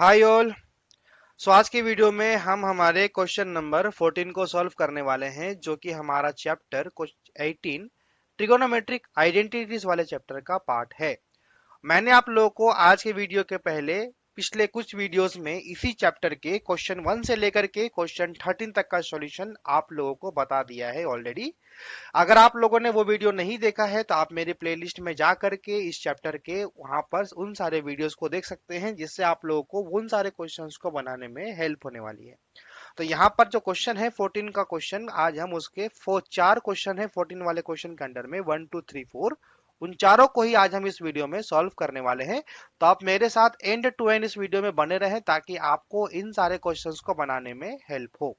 Hi all. सो आज के video में हम हमारे क्वेश्चन नंबर 14 को सॉल्व करने वाले हैं, जो कि हमारा चैप्टर 18 ट्रिगोनोमेट्रिक आइडेंटिटीज वाले चैप्टर का पार्ट है। मैंने आप लोगों को आज के वीडियो के पहले पिछले कुछ वीडियोस में इसी चैप्टर के क्वेश्चन 1 से लेकर के क्वेश्चन 13 तक का सॉल्यूशन आप लोगों को बता दिया है ऑलरेडी। अगर आप लोगों ने वो वीडियो नहीं देखा है तो आप मेरी प्लेलिस्ट में जा करके इस चैप्टर के वहां पर उन सारे वीडियोस को देख सकते हैं, जिससे आप लोगों को उन सारे क्वेश्चंस को बनाने में हेल्प होने वाली है। तो यहाँ पर जो क्वेश्चन है 14 का क्वेश्चन, आज हम उसके चार क्वेश्चन है 14 वाले क्वेश्चन के अंडर में 1 2 3 4, उन चारों को ही आज हम इस वीडियो में सॉल्व करने वाले हैं। तो आप मेरे साथ एंड टू एंड इस वीडियो में बने रहें ताकि आपको इन सारे क्वेश्चंस को बनाने में हेल्प हो।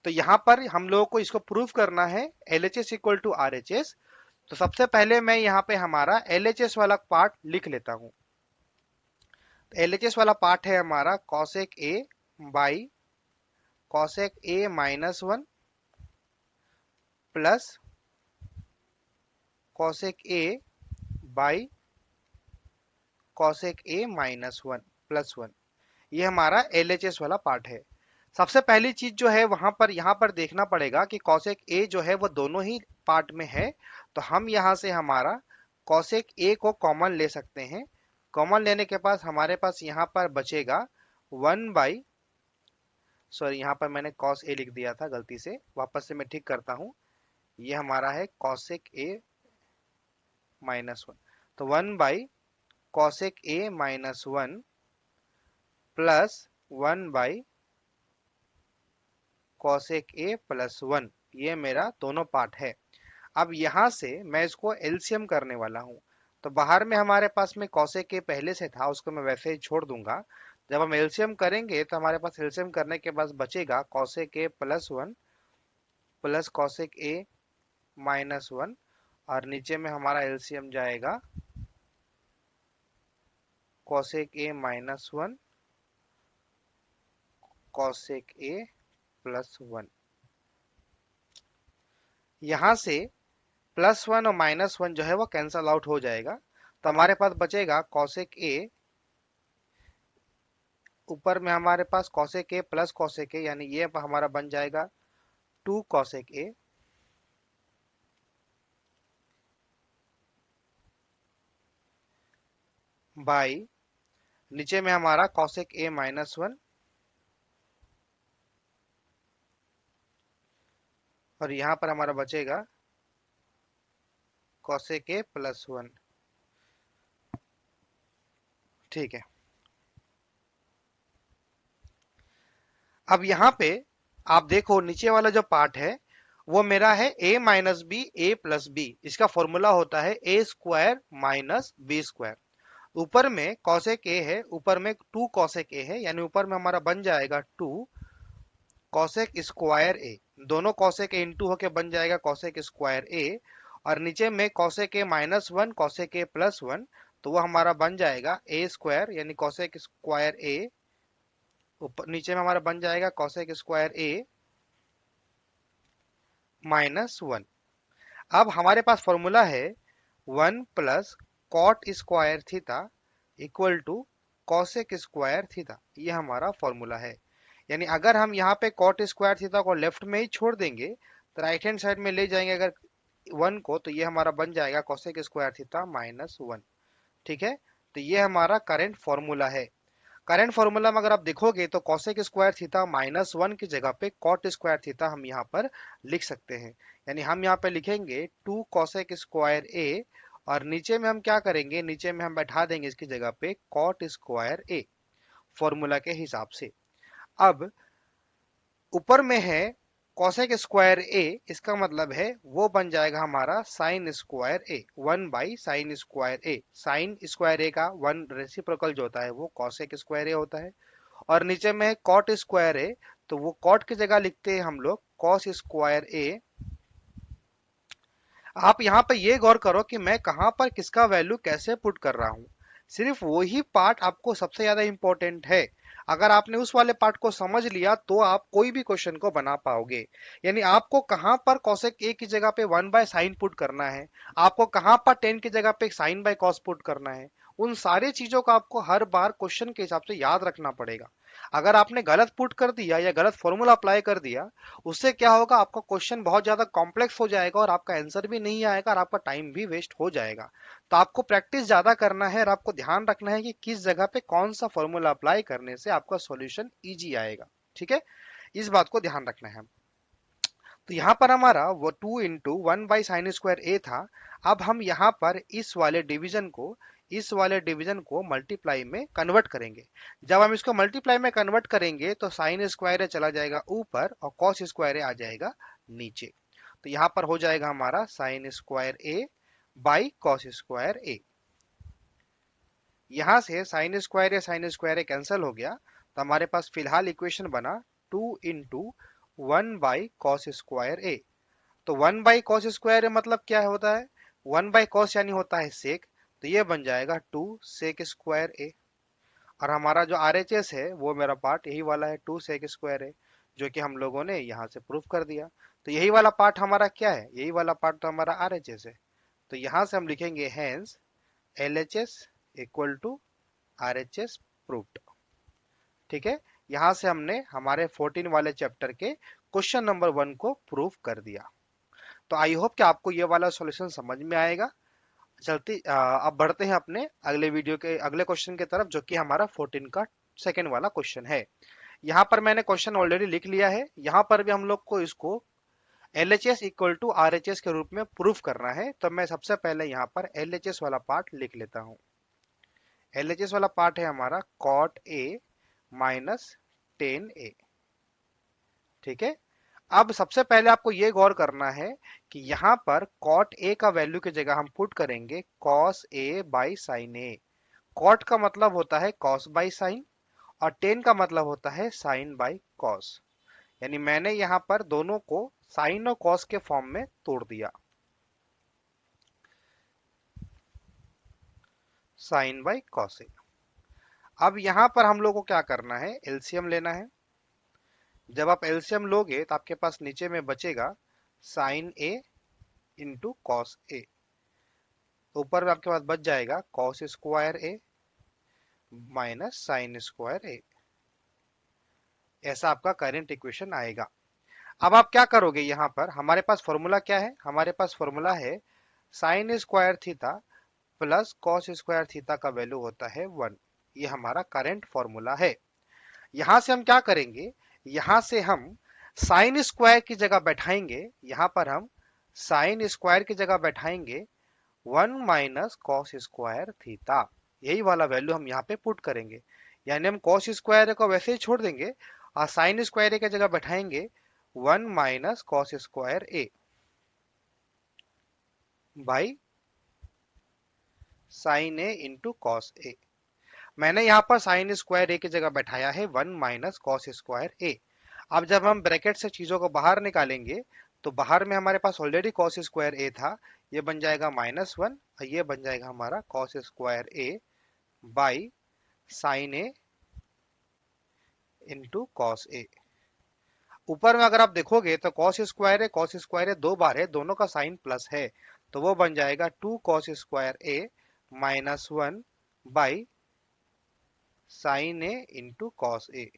तो यहाँ पर हम लोगों को इसको प्रूव करना है LHS इक्वल टू RHS। तो सबसे पहले मैं यहाँ पे हमारा LHS वाला पार्ट लिख लेता हूँ। LHS वाला पार्ट है हमारा cosec A by cosec A minus 1 plus cosec A by cosec A minus 1 plus 1। ये हमारा LHS वाला पार्ट है। सबसे पहली चीज जो है वहां पर यहाँ पर देखना पड़ेगा कि कॉसेक A जो है वो दोनों ही पार्ट में है। तो हम यहाँ से हमारा कॉसेक A को कॉमन ले सकते हैं। कॉमन लेने के पास हमारे पास यहाँ पर बचेगा 1 बाई, सॉरी यहाँ पर मैंने कॉस A लिख दिया था गलती से, वापस से मैं ठीक करता हूँ। ये हमारा है कॉसेक A माइनस 1। तो 1 by cosec A minus 1 plus 1 by cosec A plus 1। ये मेरा दोनों पार्ट है। अब यहां से मैं इसको एलसीएम करने वाला हूं। तो बाहर में हमारे पास में कॉसेक A पहले से था, उसको मैं वैसे ही छोड़ दूंगा। जब हम एलसीएम करेंगे तो हमारे पास एलसीएम करने के बाद बचेगा cosec A plus 1 plus cosec A minus 1, और नीचे में हमारा एलसीएम जाएगा cosec A minus 1 cosec A plus 1। यहां से प्लस 1 और माइनस 1 जो है वो कैंसल आउट हो जाएगा। तो हमारे पास बचेगा कॉसेक A, ऊपर में हमारे पास cosec A plus cosec A, यानी ये हमारा बन जाएगा 2 कॉसेक A बाई, नीचे में हमारा कॉसेक A माइनस 1, और यहां पर हमारा बचेगा कॉसेक A प्लस 1। ठीक है। अब यहाँ पे आप देखो नीचे वाला जो पार्ट है वो मेरा है a minus B A plus B. इसका फॉर्मूला होता है A square minus B square. ऊपर में कॉसेक ए है, ऊपर में 2 कॉसेक ए है, यानी ऊपर में हमारा बन जाएगा 2 कॉसेक स्क्वायर ए। दोनों कॉसेक ए इंटू होके बन जाएगा कॉसेक स्क्वायर ए, और नीचे में कॉसेक ए माइनस 1 कॉसेक ए प्लस 1। तो वो हमारा बन जाएगा ए स्क्वायर, यानी कॉसेक स्क्वायर ए, ऊपर नीचे में हमारा बन जाएगा कॉसेक स्क्वायर ए माइनस 1। अब हमारे पास फॉर्मूला है 1 plus cot square theta equal to cosec square theta. ये हमारा फॉर्मूला है। यानी अगर हम यहाँ पे कॉट स्क्वायर थीटा को लेफ्ट में ही छोड़ देंगे तो राइट हैंड साइड में ले जाएंगे अगर 1 को, तो ये हमारा बन जाएगा कॉसेक स्क्वायर थीटा माइनस 1। ठीक है। तो ये हमारा करंट फॉर्मूला है। करंट फॉर्मूला में अगर आप देखोगे तो कॉसेक स्क्वायर थीटा माइनस 1 की जगह पे कॉट स्क्वायर थीटा हम यहाँ पर लिख सकते हैं। यानी हम यहाँ पे लिखेंगे 2 कॉसेक स्क्वायर ए, और नीचे में हम क्या करेंगे, नीचे में हम बैठा देंगे इसकी जगह पे कॉट स्क्वायर ए फॉर्मूला के हिसाब से। अब ऊपर में है कॉसेक स्क्वायर ए, इसका मतलब है वो बन जाएगा हमारा sine square A, 1 by sine square A. Sine square A का 1 रेसिप्रोकल जो होता है वो कॉसेक स्क्वायर ए होता है। और नीचे में कॉट स्क्वायर ए, तो वो कॉट की जगह लिखते हैं हम लोग कॉस स्क्वायर ए। आप यहाँ पे ये गौर करो कि मैं कहां पर किसका वैल्यू कैसे पुट कर रहा हूं। सिर्फ वही पार्ट आपको सबसे ज्यादा इंपॉर्टेंट है। अगर आपने उस वाले पार्ट को समझ लिया तो आप कोई भी क्वेश्चन को बना पाओगे। यानी आपको कहां पर कॉसेक ए की जगह पे 1 बाय साइन पुट करना है, आपको कहां पर टेन की जगह पे साइन बाय कॉस पुट करना है, उन सारी चीजों को आपको हर बार क्वेश्चन के हिसाब से याद रखना पड़ेगा। अगर आपने गलत पुट कर दिया या गलत फॉर्मूला अप्लाई कर दिया, उससे क्या होगा, आपका क्वेश्चन बहुत ज्यादा कॉम्प्लेक्स हो जाएगा और आपका आंसर भी नहीं आएगा और आपका टाइम भी वेस्ट हो जाएगा। तो आपको प्रैक्टिस ज्यादा करना है और आपको ध्यान रखना है कि किस जगह पे कौन सा फॉर्मूला अप्लाई करने से आपका सॉल्यूशन इजी आएगा। ठीक है, इस बात को ध्यान रखना है। तो यहाँ पर हमारा वो 2 × 1/sin² a था। अब हम यहाँ पर इस वाले डिवीजन को मल्टीप्लाई में कन्वर्ट करेंगे। जब हम इसको मल्टीप्लाई में कन्वर्ट करेंगे तो sin² a चला जाएगा ऊपर और cos² a आ जाएगा नीचे। तो यहाँ पर हो जाएगा हमारा sin²a/cos²a। यहाँ से sin² a कैंसिल हो गया, तो हमारे पास फिलहाल इक्वेशन बना 2 × 1/cos²a। तो 1/cos² मतलब क्या होता है, 1/cos यानी होता है सेक, तो ये बन जाएगा 2 sec²a। और हमारा जो RHS है वो मेरा पार्ट यही वाला है 2 sec²a, जो कि हम लोगों ने यहाँ से प्रूफ कर दिया। तो यही वाला पार्ट हमारा क्या है, यही वाला पार्ट तो हमारा RHS है। तो यहाँ से हम लिखेंगे hence LHS equal to RHS proofed. ठीक है, यहाँ से हमने हमारे 14 वाले चैप्टर के क्वेश्चन नंबर 1 को प्रूफ कर दिया। तो आई होप कि आपको ये वाला सॉल्यूशन समझ में आएगा। अब बढ़ते हैं अपने अगले वीडियो के अगले क्वेश्चन की तरफ, जो कि हमारा 14 का सेकेंड वाला क्वेश्चन है। यहाँ पर मैंने क्वेश्चन ऑलरेडी लिख लिया है। यहाँ पर भी हम लोग को इसको LHS इक्वल टू RHS के रूप में प्रूफ करना है। तो मैं सबसे पहले यहाँ पर LHS वाला पार्ट लिख लेता हूँ। LHS वाला पार्ट है हमारा cot A माइनस 10A। ठीक है, अब सबसे पहले आपको ये गौर करना है कि यहाँ पर cot A का वैल्यू की जगह हम पुट करेंगे cos A/sin A। cot का मतलब होता है cos बाई साइन और 10 का मतलब होता है sin बाई cos। यानी मैंने यहाँ पर दोनों को साइन और cos के फॉर्म में तोड़ दिया, sin बाई cos A। अब यहाँ पर हम लोग को क्या करना है, एलसीएम लेना है। जब आप एलसीएम लोगे तो आपके पास नीचे में बचेगा sin A into cos A. ऊपर में आपके पास बच जाएगा cos² a minus sin² a। ऐसा आपका करंट इक्वेशन आएगा। अब आप क्या करोगे, यहाँ पर हमारे पास फॉर्मूला क्या है, हमारे पास फॉर्मूला है sin² theta plus cos² theta का वैल्यू होता है 1। ये हमारा करंट फॉर्मूला है। यहां से हम क्या करेंगे, यहां से हम sin² की जगह बैठाएंगे, यहां पर हम sin² की जगह बैठाएंगे 1 माइनस cos² थीटा। यही वाला वैल्यू हम यहाँ पे पुट करेंगे। यानी हम cos² को वैसे ही छोड़ देंगे और sin² की जगह बैठाएंगे 1 minus cos² by sin a into cos A. मैंने यहाँ पर sin² की जगह बैठाया है 1 माइनस cos²a। अब जब हम ब्रैकेट से चीजों को बाहर निकालेंगे तो बाहर में हमारे पास ऑलरेडी cos² था, ये बन जाएगा -1 और ये बन जाएगा हमारा cos² by sin a into cos A. ऊपर में अगर आप देखोगे तो cos² दो बार है, दोनों का साइन प्लस है, तो वो बन जाएगा 2 cos² minus 1 by sin a into cos A.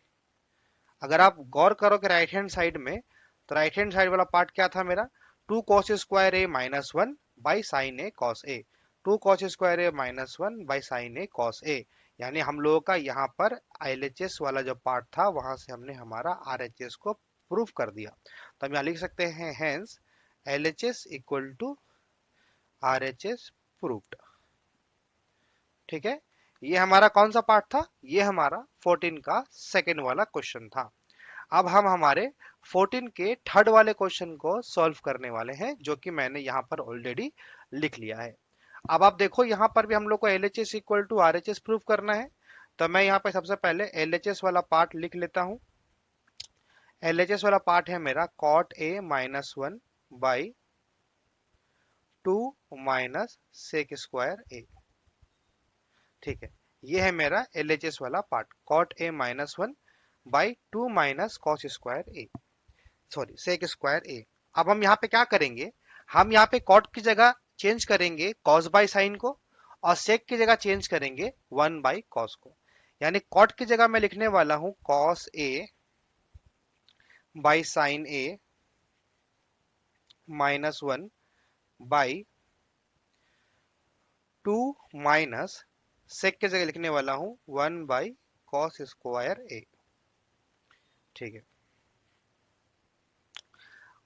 अगर आप गौर करोगे राइट हैंड साइड में, तो राइट हैंड साइड वाला पार्ट क्या था मेरा, 2 cos² minus 1 by sin a cos a। 2 cos² minus 1 by sin a cos a। यानी हम लोगों का यहाँ पर LHS वाला जो पार्ट था वहां से हमने हमारा RHS को प्रूफ कर दिया। तो हम यहाँ लिख सकते हैं hence LHS equal to RHS proofed. ठीक है, ये हमारा कौन सा पार्ट था, ये हमारा 14 का सेकेंड वाला क्वेश्चन था। अब हम हमारे 14 के थर्ड वाले क्वेश्चन को सॉल्व करने वाले हैं, जो कि मैंने यहाँ पर ऑलरेडी लिख लिया है। अब आप देखो यहाँ पर भी हम लोग को LHS equal to RHS proof करना है। तो मैं यहाँ पे सबसे पहले LHS वाला पार्ट लिख लेता हूँ। LHS वाला पार्ट है मेरा cot A minus 1 by 2 minus sec² a। ठीक है, ये है मेरा LHS वाला part cot A minus 1 by 2 minus cos² a, sorry sec² a। अब हम यहाँ पे क्या करेंगे, हम यहाँ पे cot की जगह चेंज करेंगे cos बाई साइन को और सेक की जगह चेंज करेंगे 1/cos को, यानी कॉट की जगह मैं लिखने वाला हूं cos A by sine A -1/2 minus sec की जगह लिखने वाला हूं 1/cos² A। ठीक है,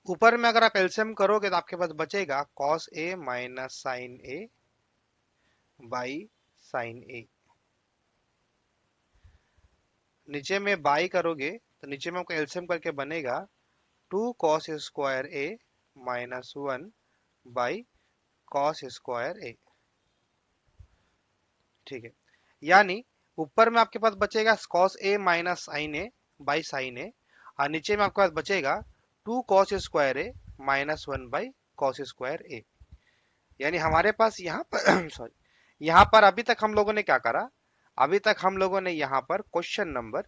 ऊपर में अगर आप एलसीएम करोगे तो आपके पास बचेगा cos A minus sine A by sine A। नीचे में बाई करोगे तो नीचे में आपको एलसीएम करके बनेगा 2 cos² A -1 by cos² A। ठीक है, यानी ऊपर में आपके पास बचेगा cos A minus sine A by sine A, और नीचे में आपके पास बचेगा 2 cos² A -1/cos²A। यानी हमारे पास यहाँ पर सॉरी, यहाँ पर अभी तक हम लोगों ने क्या करा, अभी तक हम लोगों ने यहाँ पर क्वेश्चन नंबर,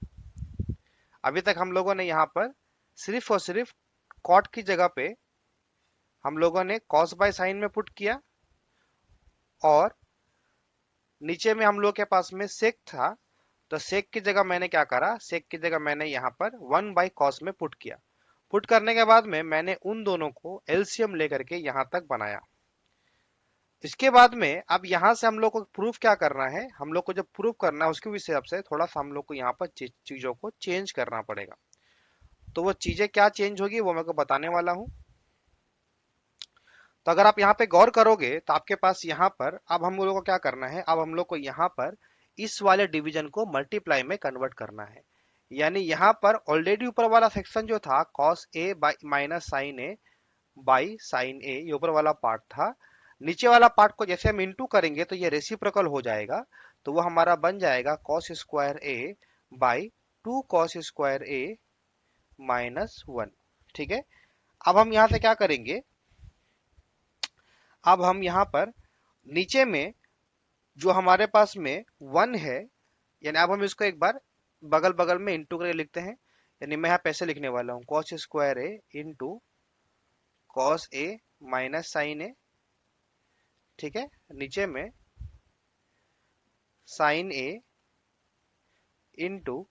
अभी तक हम लोगों ने यहाँ पर सिर्फ और सिर्फ कॉट की जगह पे हम लोगों ने कॉस बाय साइन में पुट किया, और नीचे में हम लोग के पास में सेक था, तो सेक की जगह मैंने क्या करा, सेक की जगह मैंने यहाँ पर 1/cos में पुट किया। पुट करने के बाद में मैंने उन दोनों को एलसीएम लेकर के यहाँ तक बनाया। इसके बाद में अब यहाँ से हम लोग को प्रूफ क्या करना है, हम लोग को जब प्रूफ करना है उसके हिसाब से थोड़ा सा हम लोग को यहाँ पर चीजों को चेंज करना पड़ेगा। तो वो चीजें क्या चेंज होगी वो मैं को बताने वाला हूँ। तो अगर आप यहाँ पे गौर करोगे तो आपके पास यहाँ पर अब हम लोग को क्या करना है, अब हम लोग को यहाँ पर इस वाले डिवीजन को मल्टीप्लाई में कन्वर्ट करना है। यानी यहाँ पर ऑलरेडी ऊपर वाला सेक्शन जो था cos A by minus sine A by sine A, ये ऊपर वाला पार्ट था। नीचे वाला पार्ट को जैसे हम इंटू करेंगे तो ये रेसिप्रोकल हो जाएगा, तो वो हमारा बन जाएगा cos² A by 2 cos² A -1। ठीक है, अब हम यहाँ से क्या करेंगे, अब हम यहाँ पर नीचे में जो हमारे पास में 1 है, यानी अब हम इसको एक बार बगल बगल में इंटू करके लिखते हैं। यानी मैं यहाँ पैसे लिखने वाला हूँ cos² A into cos A minus sine A। ठीक है, नीचे में sign A into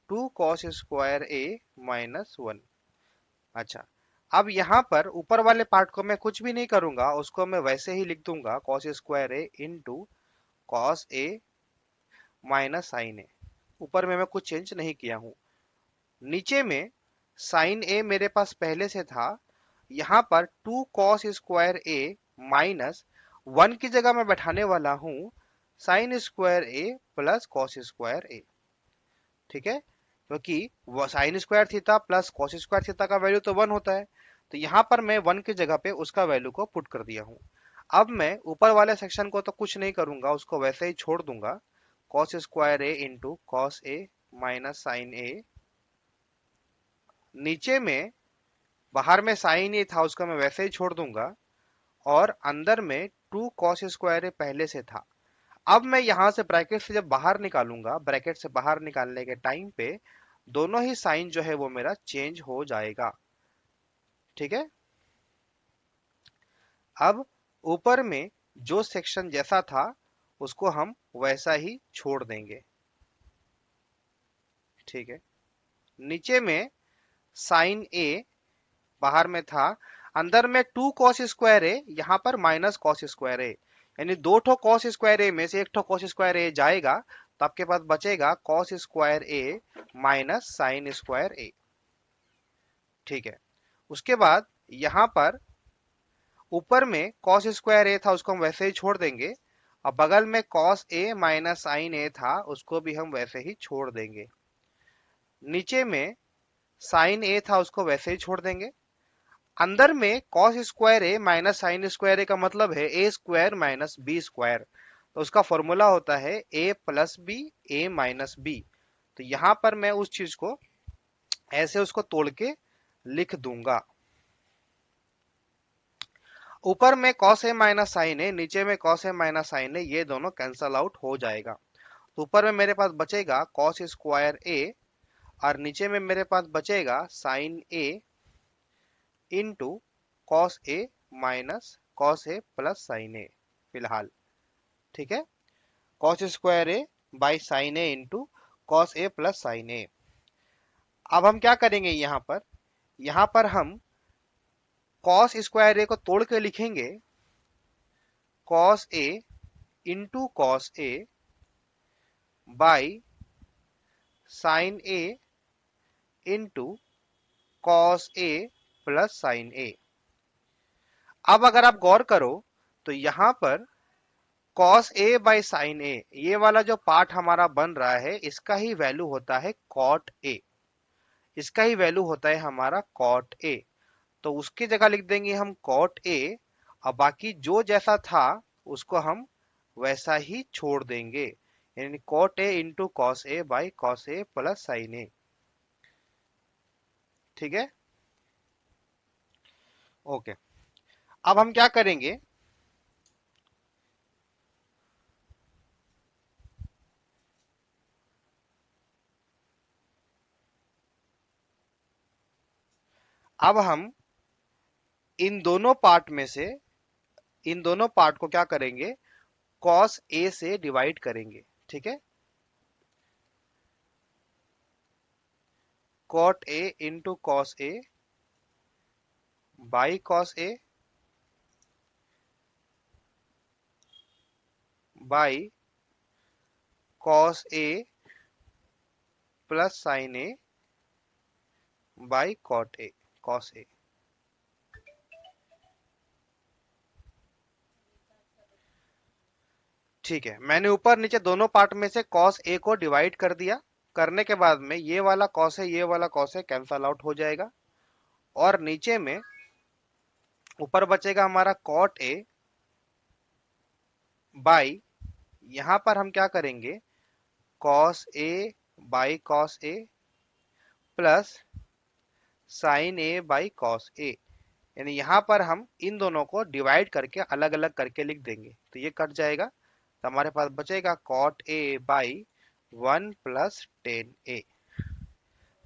2 cos² A -1। अच्छा, अब यहाँ पर ऊपर वाले पार्ट को मैं कुछ भी नहीं करूंगा, उसको मैं वैसे ही लिख दूंगा cos² A into cos A minus sine A। ऊपर में मैं कुछ चेंज नहीं किया हूं। नीचे में साइन A मेरे पास पहले से था, यहाँ पर 2 cos² A माइनस 1 की जगह मैं बैठाने वाला हूं sin² A plus cos² A। ठीक है, क्योंकि वो sin² theta plus cos² theta का वैल्यू तो 1 होता है, तो यहाँ पर मैं 1 की जगह पे उसका वैल्यू को पुट कर दिया हूँ। अब मैं ऊपर वाले सेक्शन को तो कुछ नहीं करूंगा, उसको वैसे ही छोड़ दूंगा cos² A into cos A minus sine A। नीचे में बाहर में साइन A था, उसको मैं वैसे ही छोड़ दूंगा, और अंदर में 2 cos² A पहले से था। अब मैं यहां से ब्रैकेट से जब बाहर निकालूंगा, ब्रैकेट से बाहर निकालने के टाइम पे दोनों ही साइन जो है वो मेरा चेंज हो जाएगा। ठीक है, अब ऊपर में जो सेक्शन जैसा था उसको हम वैसा ही छोड़ देंगे। ठीक है, नीचे में साइन A बाहर में था, अंदर में 2 cos² A, यहाँ पर माइनस cos² A, यानी दो ठो cos² A में से एक ठो cos² A जाएगा, तो आपके पास बचेगा cos² A minus sin² A। ठीक है, उसके बाद यहाँ पर ऊपर में cos² A था, उसको हम वैसे ही छोड़ देंगे, और बगल में cos A minus sin A था, उसको भी हम वैसे ही छोड़ देंगे। नीचे में sin A था, उसको वैसे ही छोड़ देंगे। अंदर में cos² A minus sin² A का मतलब है A² माइनस B², तो उसका फॉर्मूला होता है A plus B A minus B. तो यहां पर मैं उस चीज को ऐसे उसको तोड़ के लिख दूंगा। ऊपर में cos A minus sine A, नीचे में cos A minus sine A, ये दोनों कैंसल आउट हो जाएगा। तो ऊपर में मेरे पास बचेगा cos² A, और नीचे में मेरे पास बचेगा sine A into cos A minus cos A plus sine A फिलहाल। ठीक है, cos square A by sine A into cos A plus sine A. अब हम क्या करेंगे, यहाँ पर हम कॉस स्क्वायर ए को तोड़ के लिखेंगे cos A into cos A by sine A into cos A plus sine A. अब अगर आप गौर करो तो यहां पर cos A by sine A, ये वाला जो पार्ट हमारा बन रहा है इसका ही वैल्यू होता है कॉट ए, इसका ही वैल्यू होता है हमारा कॉट ए। तो उसकी जगह लिख देंगे हम कॉट ए, और बाकी जो जैसा था उसको हम वैसा ही छोड़ देंगे, यानी cot A into cos A by cos A plus sine A. ठीक है, ओके। अब हम क्या करेंगे, अब हम इन दोनों पार्ट में से इन दोनों पार्ट को क्या करेंगे, कॉस ए से डिवाइड करेंगे। ठीक है, cot A into cos A by cos A by cos A plus sine A by cot A cos A. ठीक है, मैंने ऊपर नीचे दोनों पार्ट में से कॉस ए को डिवाइड कर दिया। करने के बाद में ये वाला कॉस है, ये वाला कॉस है, कैंसल आउट हो जाएगा, और नीचे में ऊपर बचेगा हमारा कॉट ए बाई, यहां पर हम क्या करेंगे, cos A by cos A plus sine A by cos A. यानी यहां पर हम इन दोनों को डिवाइड करके अलग अलग करके लिख देंगे, तो ये कट जाएगा, तो हमारे पास बचेगा cot A by 1 + tan a।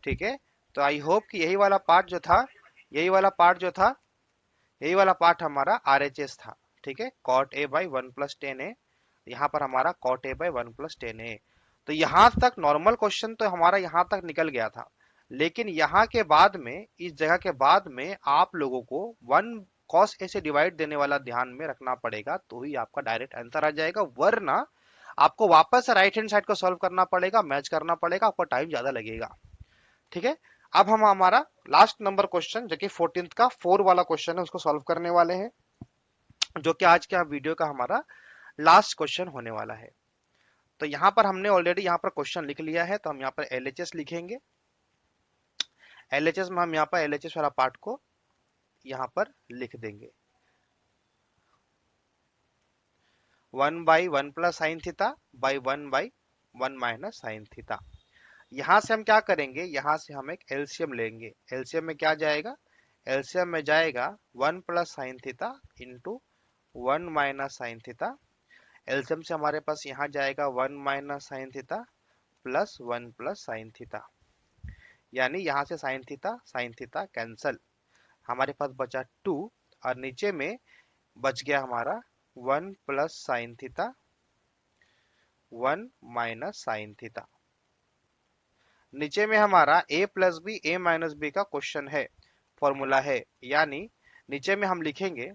ठीक है, तो आई होप कि यही वाला पार्ट जो था यही वाला पार्ट हमारा आरएचएस था। ठीक है, cot A by 1 + tan a, यहाँ पर हमारा cot A by 1 + tan a। तो यहां तक नॉर्मल क्वेश्चन तो हमारा यहाँ तक निकल गया था, लेकिन यहाँ के बाद में, इस जगह के बाद में आप लोगों को 1 cos a से डिवाइड देने वाला ध्यान में रखना पड़ेगा, तो ही आपका डायरेक्ट आंसर आ जाएगा, वरना आपको वापस से राइट हैंड साइड को सॉल्व करना पड़ेगा, मैच करना पड़ेगा, आपको टाइम ज्यादा लगेगा। ठीक है, अब हम हमारा लास्ट नंबर क्वेश्चन जो कि 14th का 4 वाला क्वेश्चन है उसको सॉल्व करने वाले हैं, जो कि आज के वीडियो का हमारा लास्ट क्वेश्चन होने वाला है। तो यहाँ पर हमने ऑलरेडी यहाँ पर क्वेश्चन लिख लिया है, तो हम यहाँ पर एलएचएस लिखेंगे। एलएचएस में हम यहाँ पर एलएचएस वाला पार्ट को यहाँ पर लिख देंगे, 1/1 + sin theta by 1/1 - sin theta. यहां से हम क्या करेंगे, यहां से हम एक एलसीएम लेंगे। एलसीएम में क्या जाएगा, एलसीएम में जाएगा 1 + sin theta into 1 - sin theta. LCM से हमारे पास यहाँ जाएगा 1 - sin theta plus 1 + sin theta, यानी यहाँ से साइन थीटा कैंसल, हमारे पास बचा 2, और नीचे में बच गया हमारा 1 + sin थीटा 1 - sin थीटा। नीचे में हमारा a + b का क्वेश्चन है, फॉर्मूला है, यानी नीचे में हम लिखेंगे,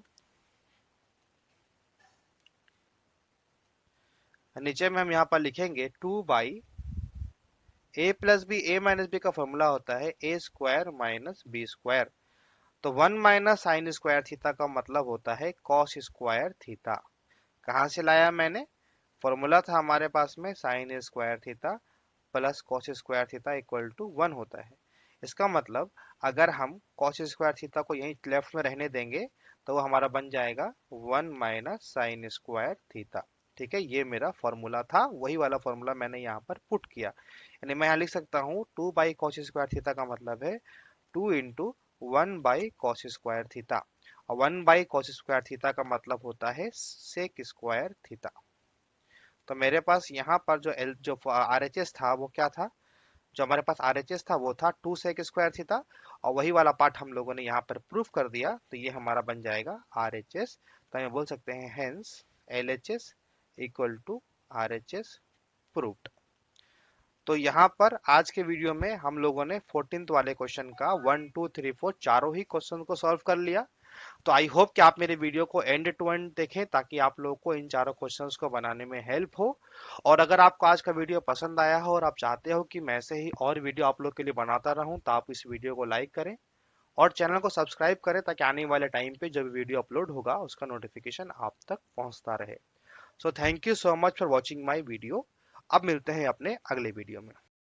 यहाँ पर लिखेंगे 2/a + b का फॉर्मूला होता है a² - b²। तो 1 - sin² थीटा का मतलब होता है cos² थीटा। कहां से लाया मैंने, फॉर्मूला था हमारे पास में sin² theta plus cos² theta equal to 1 होता है। इसका मतलब अगर हम cos² थीटा को यहीं लेफ्ट में रहने देंगे तो वो हमारा बन जाएगा 1 - sin² थीटा। ठीक है, ये मेरा फॉर्मूला था, वही वाला फॉर्मूला मैंने यहाँ पर पुट किया, यानी मैं यहाँ लिख सकता हूँ 2/cos² थीटा का मतलब है 2 इंटू 1/cos² थीटा, और 1/cos² थीटा का मतलब होता है sec² थीटा। तो मेरे पास यहाँ पर जो आरएचएस था वो क्या था, जो हमारे पास आरएचएस था वो था 2 sec² थीटा, और वही वाला पार्ट हम लोगों ने यहाँ पर प्रूफ कर दिया, तो ये हमारा बन जाएगा आरएचएस। तो हम बोल सकते हैं hence LHS equal to RHS proved. तो यहाँ पर आज के वीडियो में हम लोगों ने 14th वाले क्वेश्चन का 1 2 3 4 चारों ही क्वेश्चन को सॉल्व कर लिया। तो आई होप कि आप मेरे वीडियो को एंड टू एंड देखें ताकि आप लोगों को इन चारों क्वेश्चंस को बनाने में हेल्प हो। और अगर आपको आज का वीडियो पसंद आया हो और आप चाहते हो कि मैं ऐसे ही और वीडियो आप लोग के लिए बनाता रहूं तो आप इस वीडियो को लाइक करें और चैनल को सब्सक्राइब करें ताकि आने वाले टाइम पे जब वीडियो अपलोड होगा उसका नोटिफिकेशन आप तक पहुंचता रहे। So thank you so much for watching my video. अब मिलते हैं अपने अगले वीडियो में।